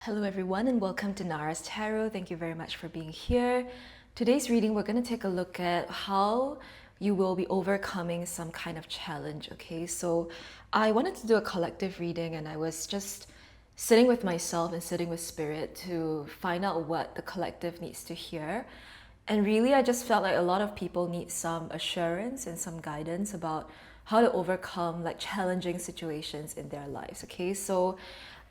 Hello everyone and welcome to Nara's Tarot. Thank you very much for being here. Today's reading, we're going to take a look at how you will be overcoming some kind of challenge, okay? So I wanted to do a collective reading and I was just sitting with myself and sitting with spirit to find out what the collective needs to hear. And really, I just felt like a lot of people need some assurance and some guidance about how to overcome like challenging situations in their lives. Okay, so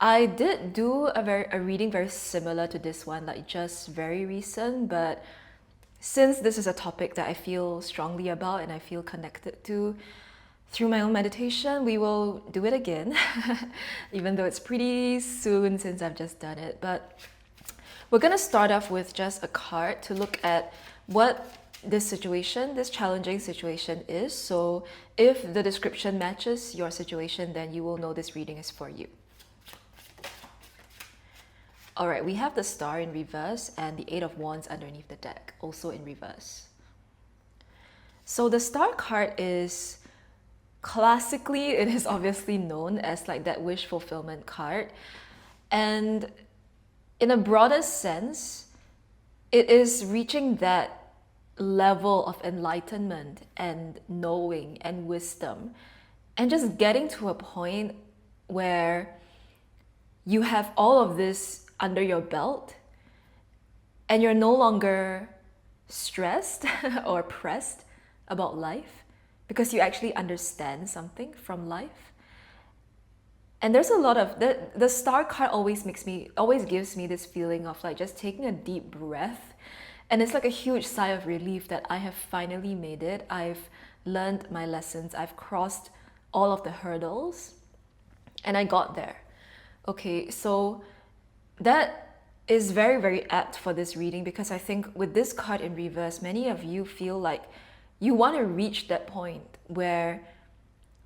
I did do a reading very similar to this one, like just very recent, but since this is a topic that I feel strongly about and I feel connected to through my own meditation, we will do it again, even though it's pretty soon since I've just done it. But we're going to start off with just a card to look at what this situation, this challenging situation is. So if the description matches your situation, then you will know this reading is for you. All right, we have the Star in reverse and the Eight of Wands underneath the deck, also in reverse. So the Star card is classically, it is obviously known as like that wish fulfillment card. And in a broader sense, it is reaching that level of enlightenment and knowing and wisdom and just getting to a point where you have all of this under your belt and you're no longer stressed or pressed about life because you actually understand something from life. And there's a lot of the Star card always gives me this feeling of like just taking a deep breath, and it's like a huge sigh of relief that I have finally made it. I've learned my lessons, I've crossed all of the hurdles and I got there. Okay, so that is very, very apt for this reading because I think with this card in reverse, many of you feel like you want to reach that point where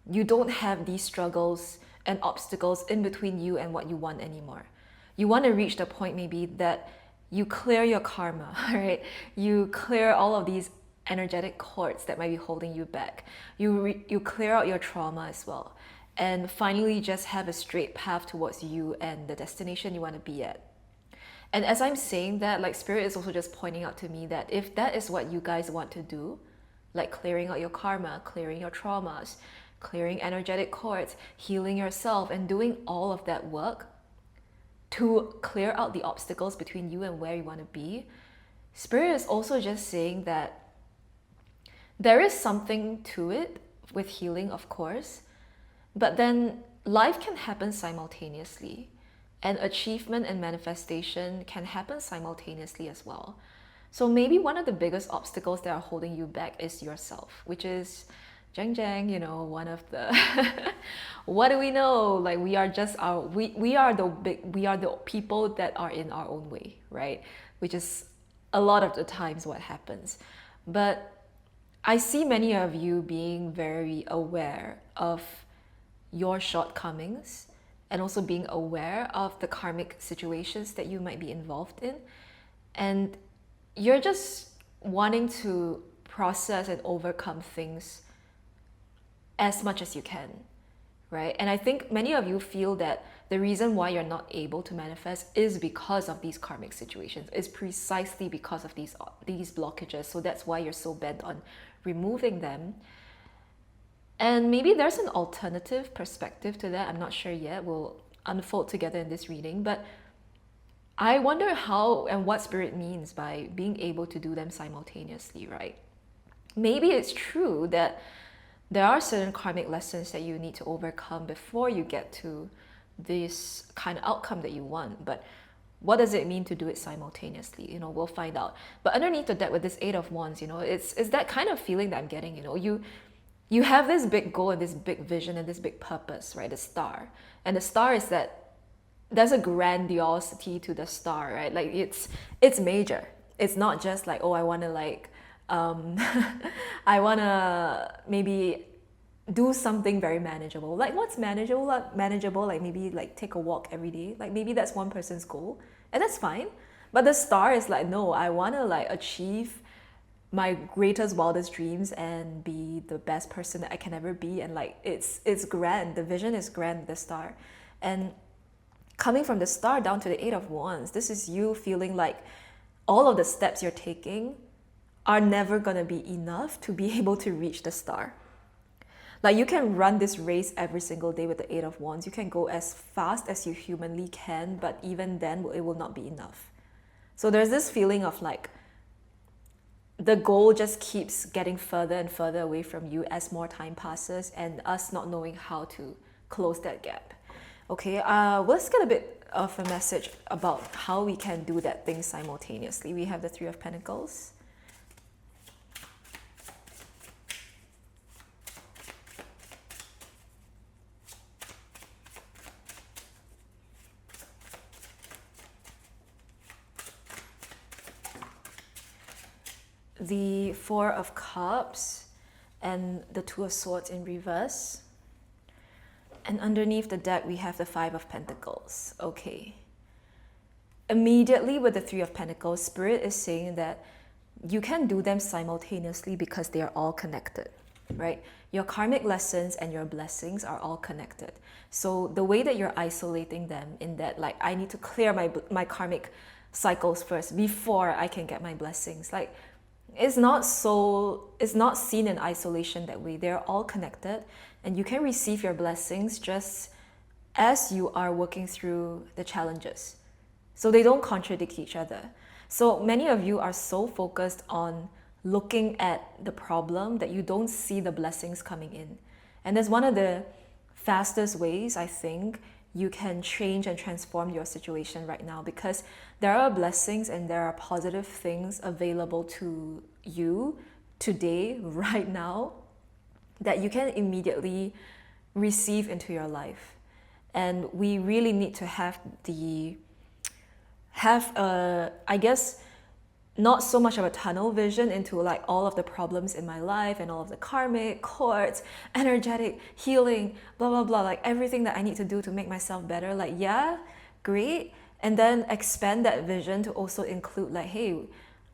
you don't have these struggles and obstacles in between you and what you want anymore. You want to reach the point maybe that you clear your karma, right? You clear all of these energetic cords that might be holding you back. You clear out your trauma as well. And finally just have a straight path towards you and the destination you want to be at. And as I'm saying that, like Spirit is also just pointing out to me that if that is what you guys want to do, like clearing out your karma, clearing your traumas, clearing energetic cords, healing yourself, and doing all of that work to clear out the obstacles between you and where you want to be, Spirit is also just saying that there is something to it with healing, of course, but then life can happen simultaneously, and achievement and manifestation can happen simultaneously as well. So maybe one of the biggest obstacles that are holding you back is yourself, which is one of the what do we know? Like we are just we are the people that are in our own way, right? Which is a lot of the times what happens. But I see many of you being very aware of your shortcomings and also being aware of the karmic situations that you might be involved in. And you're just wanting to process and overcome things as much as you can, right? And I think many of you feel that the reason why you're not able to manifest is because of these karmic situations, is precisely because of these blockages. So that's why you're so bent on removing them. And maybe there's an alternative perspective to that. I'm not sure yet. We'll unfold together in this reading. But I wonder how and what Spirit means by being able to do them simultaneously, right? Maybe it's true that there are certain karmic lessons that you need to overcome before you get to this kind of outcome that you want. But what does it mean to do it simultaneously? We'll find out. But underneath the deck with this Eight of Wands, it's that kind of feeling that I'm getting. You have this big goal and this big vision and this big purpose, right? The Star. And the Star is that there's a grandiosity to the Star, right? Like it's major. It's not just like, oh, I want to like I want to maybe do something very manageable. Like what's manageable? Like maybe like take a walk every day. Like maybe that's one person's goal, and that's fine. But the Star is like, no, I want to like achieve my greatest wildest dreams and be the best person that I can ever be. And like it's grand. The vision is grand, the Star. And coming from the Star down to the Eight of Wands, this is you feeling like all of the steps you're taking are never going to be enough to be able to reach the Star. Like, you can run this race every single day with the Eight of Wands. You can go as fast as you humanly can, but even then it will not be enough. So there's this feeling of like the goal just keeps getting further and further away from you as more time passes, and us not knowing how to close that gap. Okay, let's get a bit of a message about how we can do that thing simultaneously. We have the Three of Pentacles. The Four of Cups and the Two of Swords in reverse. And underneath the deck, we have the Five of Pentacles. Okay. Immediately with the Three of Pentacles, Spirit is saying that you can do them simultaneously because they are all connected, right? Your karmic lessons and your blessings are all connected. So the way that you're isolating them in that, like, I need to clear my karmic cycles first before I can get my blessings. Like, it's not seen in isolation that way. They're all connected, and you can receive your blessings just as you are working through the challenges. So they don't contradict each other. So many of you are so focused on looking at the problem that you don't see the blessings coming in. And that's one of the fastest ways, I think, you can change and transform your situation right now, because there are blessings and there are positive things available to you today, right now, that you can immediately receive into your life. And we really need to have I guess, not so much of a tunnel vision into like all of the problems in my life and all of the karmic, quartz, energetic, healing, blah, blah, blah, like everything that I need to do to make myself better. Like, yeah, great. And then expand that vision to also include like, hey,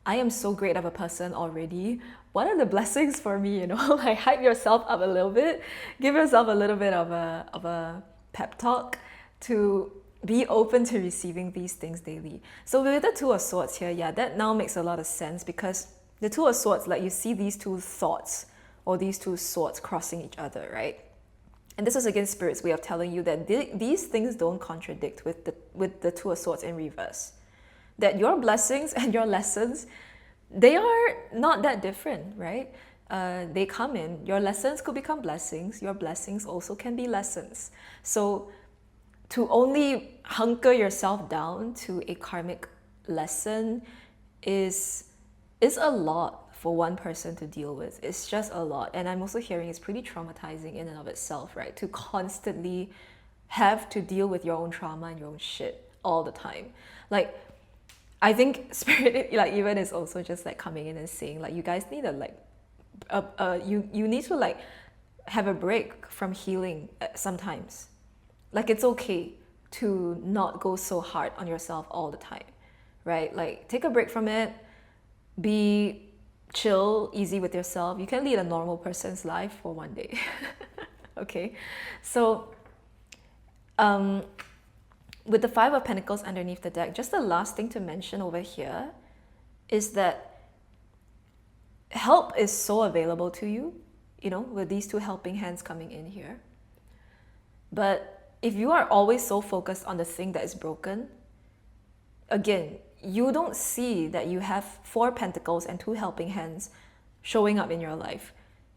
I am so great of a person already. What are the blessings for me? You know, like hype yourself up a little bit, give yourself a little bit of a pep talk to be open to receiving these things daily. So with the Two of Swords here, yeah, that now makes a lot of sense, because the Two of Swords, like, you see these two thoughts or these two swords crossing each other, right? And this is again Spirit's way of telling you that these things don't contradict with the Two of Swords in reverse. That your blessings and your lessons, they are not that different, right? They come in. Your lessons could become blessings. Your blessings also can be lessons. So to only hunker yourself down to a karmic lesson is a lot for one person to deal with. It's just a lot. And I'm also hearing it's pretty traumatizing in and of itself, right? To constantly have to deal with your own trauma and your own shit all the time. Like, I think Spirit, like, even is also just like coming in and saying like, you guys need to like, you need to like have a break from healing sometimes. Like, it's okay to not go so hard on yourself all the time, right? Like, take a break from it, be chill, easy with yourself. You can lead a normal person's life for one day, okay? So, with the Five of Pentacles underneath the deck, just the last thing to mention over here is that help is so available to you, you know, with these two helping hands coming in here. But if you are always so focused on the thing that is broken, again, you don't see that you have Four Pentacles and two helping hands showing up in your life,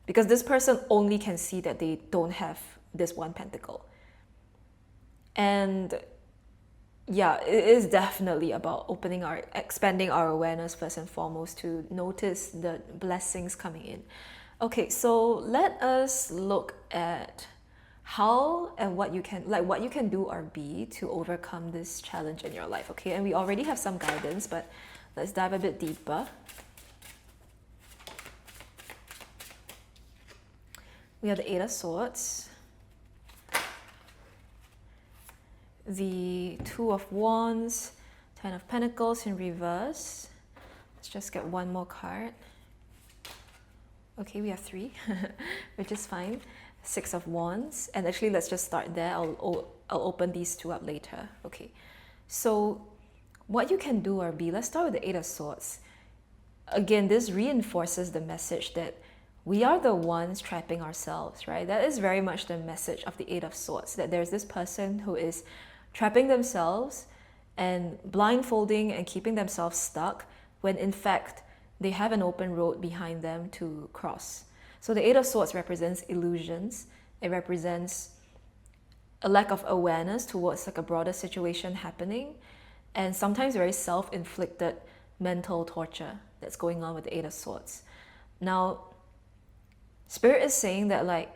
because this person only can see that they don't have this one pentacle. And yeah, it is definitely about expanding our awareness first and foremost to notice the blessings coming in. Okay, so let us look at how and what you can do or be to overcome this challenge in your life. Okay, and we already have some guidance, but let's dive a bit deeper. We have the Eight of Swords, the Two of Wands, Ten of Pentacles in reverse. Let's just get one more card. Okay, we have three, which is fine. Six of Wands. And actually, let's just start there. I'll open these two up later. Okay. So what you can do or be, let's start with the Eight of Swords. Again, this reinforces the message that we are the ones trapping ourselves, right? That is very much the message of the Eight of Swords, that there's this person who is trapping themselves and blindfolding and keeping themselves stuck when in fact they have an open road behind them to cross. So the Eight of Swords represents illusions. It represents a lack of awareness towards like a broader situation happening, and sometimes very self-inflicted mental torture that's going on with the Eight of Swords. Now, Spirit is saying that like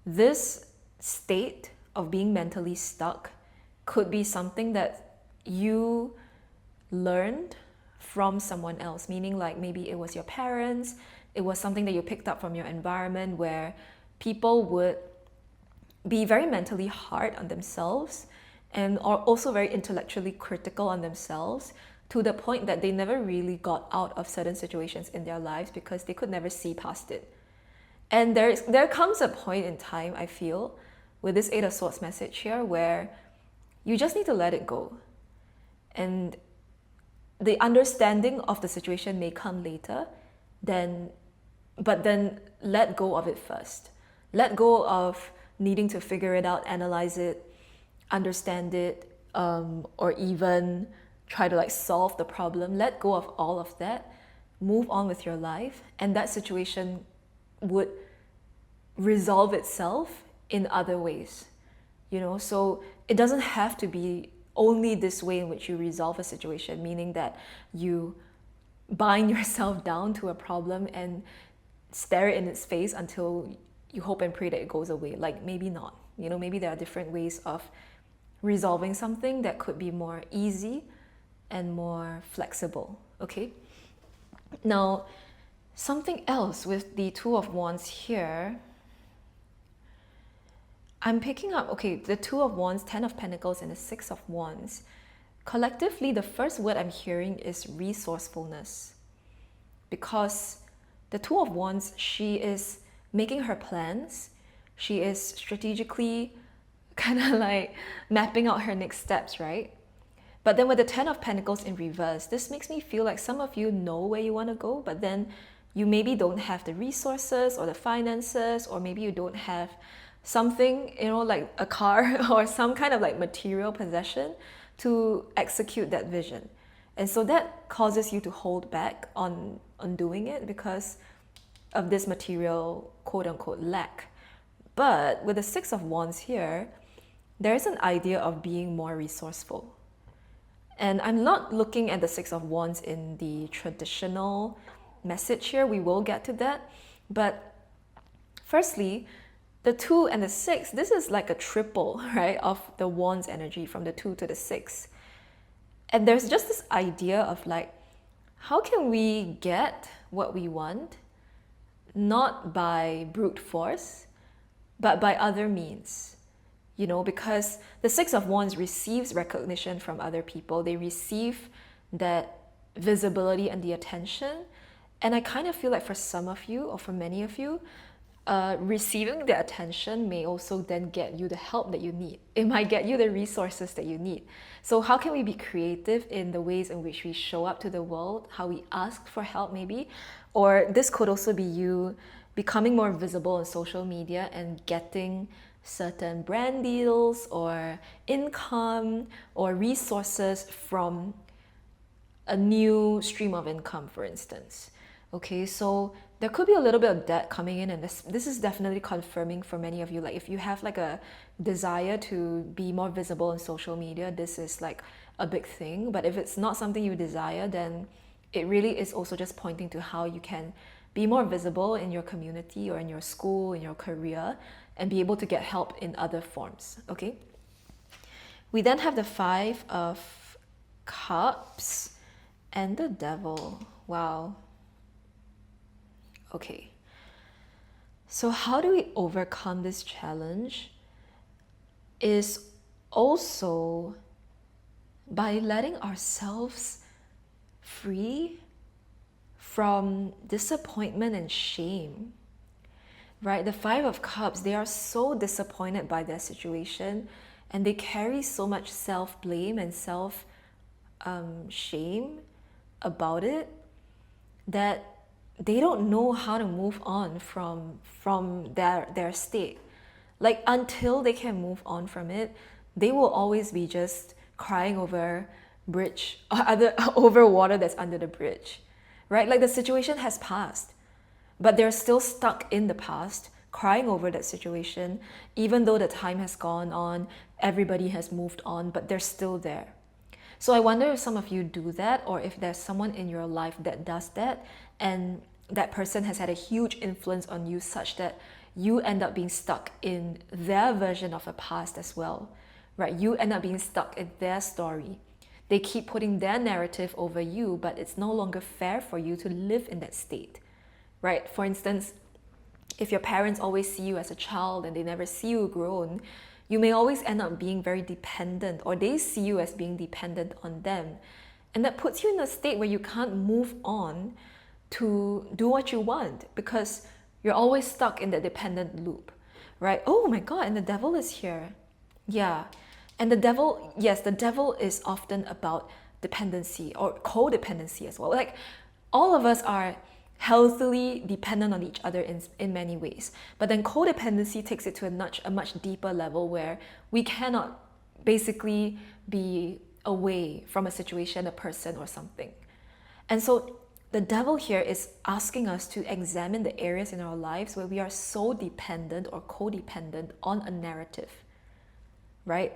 this state of being mentally stuck could be something that you learned from someone else, meaning like maybe it was your parents, it was something that you picked up from your environment where people would be very mentally hard on themselves and are also very intellectually critical on themselves, to the point that they never really got out of certain situations in their lives because they could never see past it. And there comes a point in time, I feel, with this Eight of Swords message here, where you just need to let it go. And the understanding of the situation may come later, but then let go of it first. Let go of needing to figure it out, analyze it, understand it, or even try to like solve the problem. Let go of all of that, move on with your life, and that situation would resolve itself in other ways, so it doesn't have to be only this way in which you resolve a situation, meaning that you bind yourself down to a problem and stare it in its face until you hope and pray that it goes away. Like, maybe not, maybe there are different ways of resolving something that could be more easy and more flexible. Okay, now something else with the Two of Wands here, I'm picking up, okay, the Two of Wands, Ten of Pentacles, and the Six of Wands. Collectively, the first word I'm hearing is resourcefulness, because the Two of Wands, she is making her plans. She is strategically kind of like mapping out her next steps, right? But then with the Ten of Pentacles in reverse, this makes me feel like some of you know where you want to go, but then you maybe don't have the resources or the finances, or maybe you don't have something, like a car or some kind of like material possession to execute that vision. And so that causes you to hold back on doing it because of this material quote unquote lack. But with the Six of Wands here, there is an idea of being more resourceful. And I'm not looking at the Six of Wands in the traditional message here. We will get to that. But firstly, the 2 and the 6, this is like a triple, right, of the Wands energy from the 2 to the 6. And there's just this idea of like, how can we get what we want, not by brute force, but by other means? Because the Six of Wands receives recognition from other people. They receive that visibility and the attention. And I kind of feel like for some of you, or for many of you, receiving the attention may also then get you the help that you need. It might get you the resources that you need. So how can we be creative in the ways in which we show up to the world, how we ask for help maybe? Or this could also be you becoming more visible on social media and getting certain brand deals or income or resources from a new stream of income, for instance. Okay, so there could be a little bit of debt coming in, and this is definitely confirming for many of you. Like, if you have like a desire to be more visible on social media, this is like a big thing. But if it's not something you desire, then it really is also just pointing to how you can be more visible in your community or in your school, in your career, and be able to get help in other forms. Okay, we then have the Five of Cups and the Devil. Wow. Okay, so how do we overcome this challenge is also by letting ourselves free from disappointment and shame. right? The Five of Cups, they are so disappointed by their situation, and they carry so much self-blame and self shame about it, that they don't know how to move on from their state. Like, until they can move on from it, they will always be just crying over bridge or other over water that's under the bridge, right? Like, the situation has passed, but they're still stuck in the past, crying over that situation, even though the time has gone on, everybody has moved on, but they're still there. So I wonder if some of you do that, or if there's someone in your life that does that, and that person has had a huge influence on you such that you end up being stuck in their version of a past as well, right? You end up being stuck in their story. They keep putting their narrative over you, but it's no longer fair for you to live in that state, right? For instance, if your parents always see you as a child and they never see you grown, you may always end up being very dependent, or they see you as being dependent on them. And that puts you in a state where you can't move on to do what you want, because you're always stuck in that dependent loop, right? Oh my God, and the devil is here. Yeah. And the devil, yes, the devil is often about dependency or codependency as well. Like, all of us are healthily dependent on each other in many ways. But then codependency takes it to a much deeper level, where we cannot basically be away from a situation, a person, or something. And so the devil here is asking us to examine the areas in our lives where we are so dependent or codependent on a narrative, right?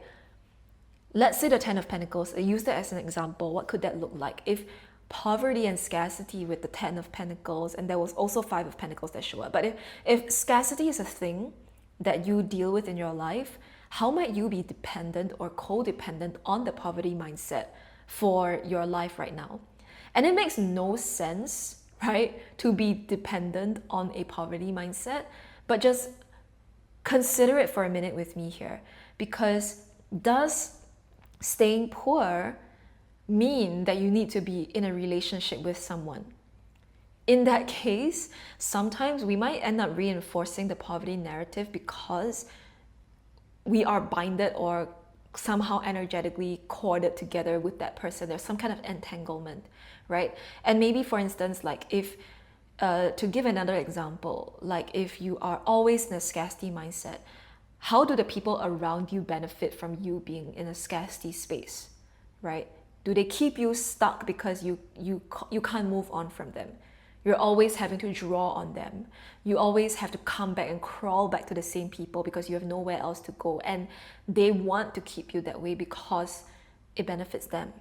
Let's say the Ten of Pentacles, I use that as an example. What could that look like? If poverty and scarcity with the Ten of Pentacles, and there was also Five of Pentacles that show up, but if scarcity is a thing that you deal with in your life, how might you be dependent or codependent on the poverty mindset for your life right now? And it makes no sense, right, to be dependent on a poverty mindset, but just consider it for a minute with me here, because does staying poor mean that you need to be in a relationship with someone? In that case, sometimes we might end up reinforcing the poverty narrative because we are binded or somehow energetically corded together with that person. There's some kind of entanglement, right? And maybe, for instance, like if to give another example, like if you are always in a scarcity mindset, how do the people around you benefit from you being in a scarcity space, right? Do they keep you stuck because you can't move on from them? You're always having to draw on them. You always have to come back and crawl back to the same people because you have nowhere else to go. And they want to keep you that way because it benefits them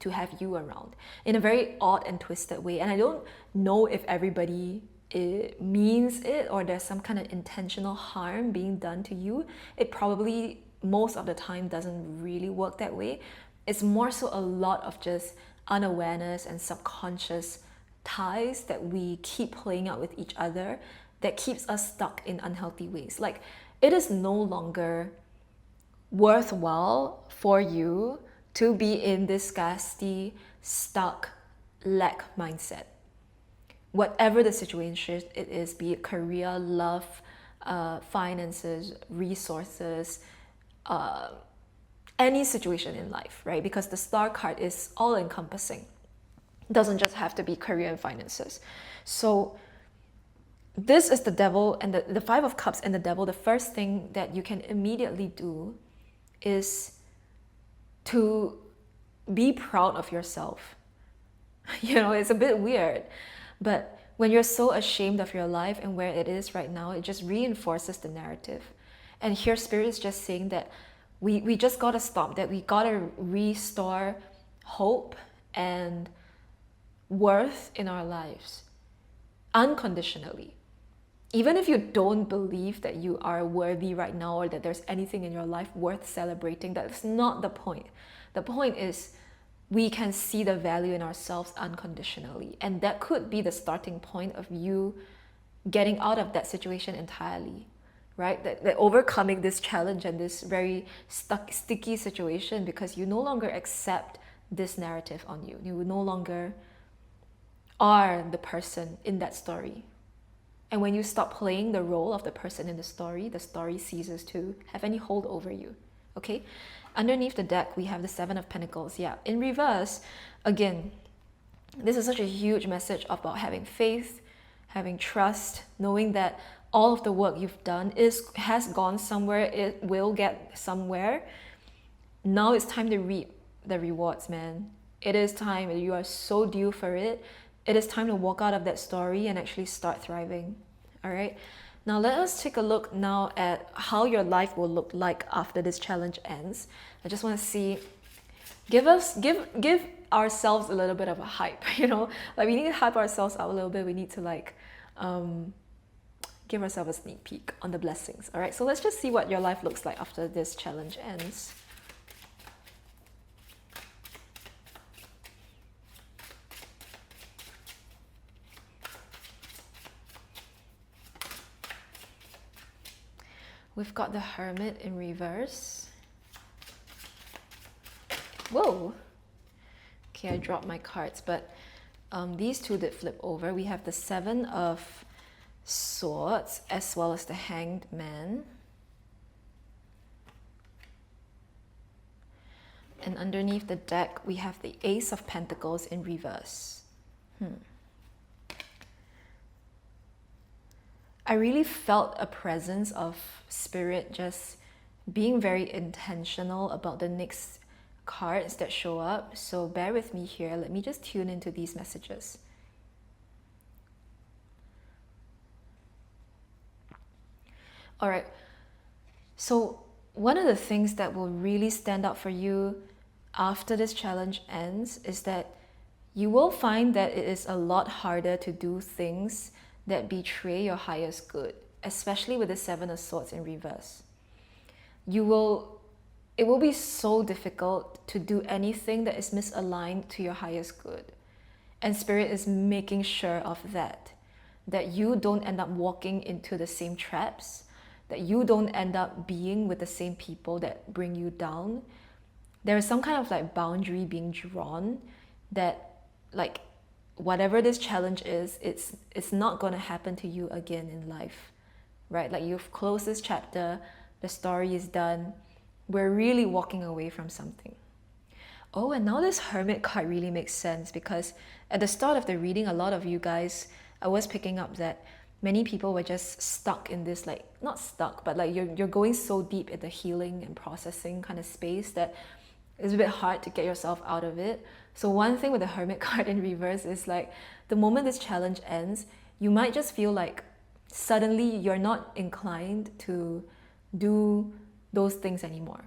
to have you around in a very odd and twisted way. And I don't know if everybody means it or there's some kind of intentional harm being done to you. It probably most of the time doesn't really work that way. It's more so a lot of just unawareness and subconscious ties that we keep playing out with each other that keeps us stuck in unhealthy ways. Like, it is no longer worthwhile for you to be in this scarcity, stuck, lack mindset. Whatever the situation it is, be it career, love, finances, resources, any situation in life, right? Because the star card is all encompassing. It doesn't just have to be career and finances. So this is the devil and the Five of Cups and the devil. The first thing that you can immediately do is to be proud of yourself. You know, it's a bit weird, but when you're so ashamed of your life and where it is right now, it just reinforces the narrative. And here Spirit is just saying that we just gotta stop that. We gotta restore hope and worth in our lives unconditionally. Even if you don't believe that you are worthy right now or that there's anything in your life worth celebrating, that's not the point. The point is we can see the value in ourselves unconditionally. And that could be the starting point of you getting out of that situation entirely, right? That overcoming this challenge and this very sticky situation because you no longer accept this narrative on you. You no longer are the person in that story. And when you stop playing the role of the person in the story ceases to have any hold over you. Okay? Underneath the deck, we have the Seven of Pentacles. Yeah, in reverse, again, this is such a huge message about having faith, having trust, knowing that all of the work you've done has gone somewhere, it will get somewhere. Now it's time to reap the rewards, man. It is time. You are so due for it. It is time to walk out of that story and actually start thriving. All right? Now let us take a look now at how your life will look like after this challenge ends. I just want to see, give ourselves a little bit of a hype, you know? Like we need to hype ourselves up a little bit. We need to like give ourselves a sneak peek on the blessings. All right? So let's just see what your life looks like after this challenge ends. We've got the Hermit in reverse. Whoa. Okay, I dropped my cards, but these two did flip over. We have the Seven of Swords as well as the Hanged Man. And underneath the deck, we have the Ace of Pentacles in reverse. I really felt a presence of spirit just being very intentional about the next cards that show up. So bear with me here. Let me just tune into these messages. All right. So one of the things that will really stand out for you after this challenge ends is that you will find that it is a lot harder to do things that betray your highest good, especially with the Seven of Swords in reverse. It will be so difficult to do anything that is misaligned to your highest good. And Spirit is making sure of that you don't end up walking into the same traps, that you don't end up being with the same people that bring you down. There is some kind of like boundary being drawn that like whatever this challenge is, it's not going to happen to you again in life, right? Like you've closed this chapter, the story is done. We're really walking away from something. Oh, and now this Hermit card really makes sense because at the start of the reading, a lot of you guys, I was picking up that many people were just stuck in this, like, not stuck, but like you're going so deep in the healing and processing kind of space that it's a bit hard to get yourself out of it. So one thing with the Hermit card in reverse is like the moment this challenge ends, you might just feel like suddenly you're not inclined to do those things anymore.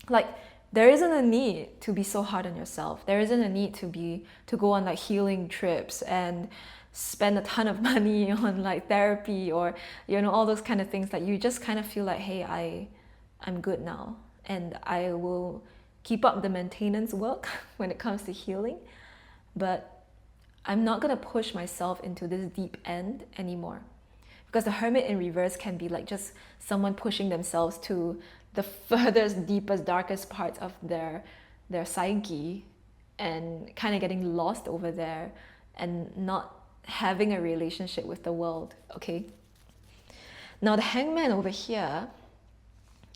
Like there isn't a need to be so hard on yourself. There isn't a need to go on like healing trips and spend a ton of money on like therapy or, you know, all those kind of things that you just kind of feel like, hey, I'm good now and I will keep up the maintenance work when it comes to healing, but I'm not going to push myself into this deep end anymore. Because the Hermit in reverse can be like just someone pushing themselves to the furthest, deepest, darkest parts of their psyche and kind of getting lost over there and not having a relationship with the world, okay? Now the Hangman over here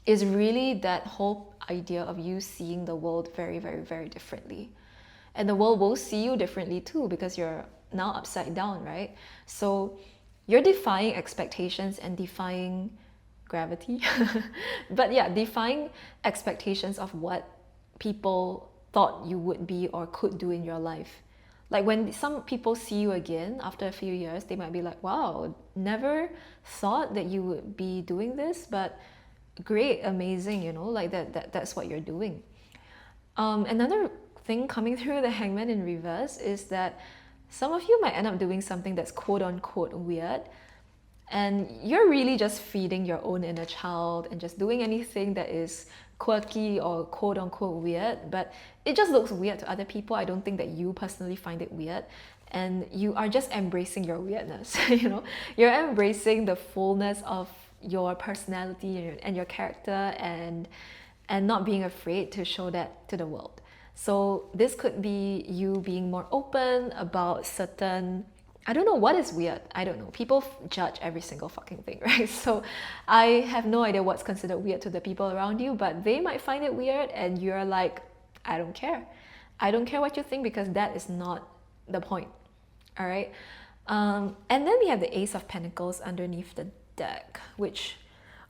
is really that whole idea of you seeing the world very, very, very differently. And the world will see you differently too because you're now upside down, right? So you're defying expectations and defying gravity. But yeah, defying expectations of what people thought you would be or could do in your life. Like when some people see you again after a few years, they might be like, wow, never thought that you would be doing this, but great, amazing, you know, like that's what you're doing. Another thing coming through the Hangman in reverse is that some of you might end up doing something that's quote unquote weird, and you're really just feeding your own inner child and just doing anything that is quirky or quote unquote weird, but it just looks weird to other people. I don't think that you personally find it weird, and you are just embracing your weirdness. You know, you're embracing the fullness of your personality and your character and not being afraid to show that to the world. So this could be you being more open about certain I don't know what is weird. I don't know. People judge every single fucking thing, right? So I have no idea what's considered weird to the people around you, but they might find it weird and you're like, I don't care. I don't care what you think because that is not the point. All right. And then we have the Ace of Pentacles underneath the deck, which,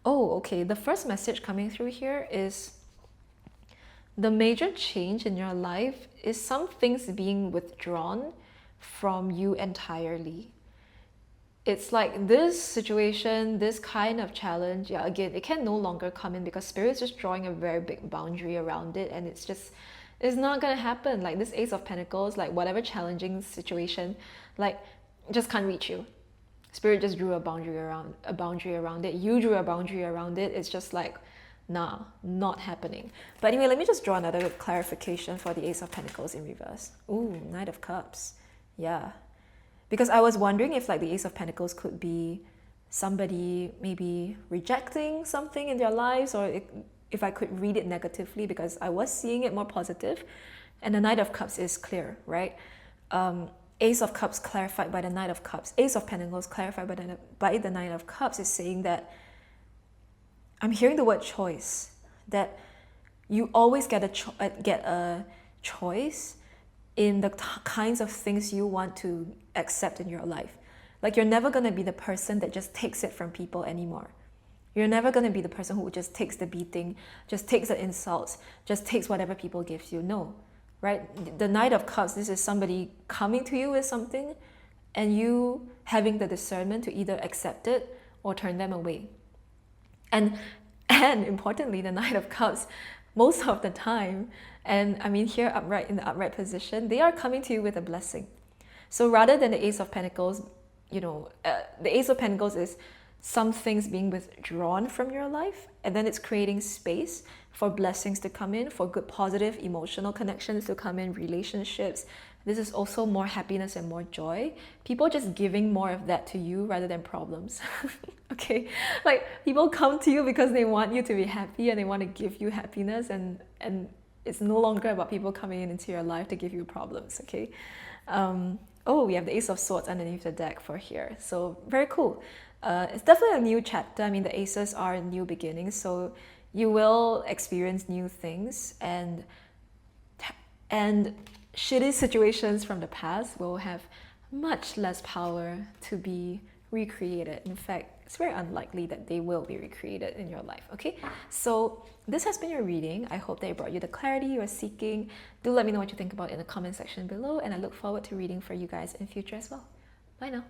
oh, okay. The first message coming through here is the major change in your life is some things being withdrawn from you entirely. It's like this situation, this kind of challenge, yeah, again, it can no longer come in because Spirit's just drawing a very big boundary around it, and it's not gonna happen. Like this Ace of Pentacles, like whatever challenging situation, like just can't reach you. Spirit just drew a boundary around it. You drew a boundary around it. It's just like, nah, not happening. But anyway, let me just draw another clarification for the Ace of Pentacles in reverse. Ooh, Knight of Cups. Yeah. Because I was wondering if like the Ace of Pentacles could be somebody maybe rejecting something in their lives, or if I could read it negatively, because I was seeing it more positive. And the Knight of Cups is clear, right? Ace of Cups clarified by the Knight of Cups. Ace of Pentacles clarified by the Knight of Cups is saying that I'm hearing the word choice, that you always get a choice in the kinds of things you want to accept in your life. Like you're never going to be the person that just takes it from people anymore. You're never going to be the person who just takes the beating, just takes the insults, just takes whatever people give you. No, right? The Knight of Cups, this is somebody coming to you with something and you having the discernment to either accept it or turn them away. And importantly, the Knight of Cups, most of the time, and I mean here upright in the upright position, they are coming to you with a blessing. So rather than the Ace of Pentacles, the Ace of Pentacles is some things being withdrawn from your life, and then it's creating space for blessings to come in, for good positive emotional connections to come in, relationships. This is also more happiness and more joy. People just giving more of that to you rather than problems. Okay, like people come to you because they want you to be happy and they want to give you happiness, and it's no longer about people coming into your life to give you problems. Okay. Oh, we have the Ace of Swords underneath the deck for here. So very cool. It's definitely a new chapter. I mean, the Aces are new beginnings, so you will experience new things, and shitty situations from the past will have much less power to be recreated. In fact, it's very unlikely that they will be recreated in your life. Okay, so this has been your reading. I hope that it brought you the clarity you are seeking. Do let me know what you think about it in the comment section below, and I look forward to reading for you guys in future as well. Bye now.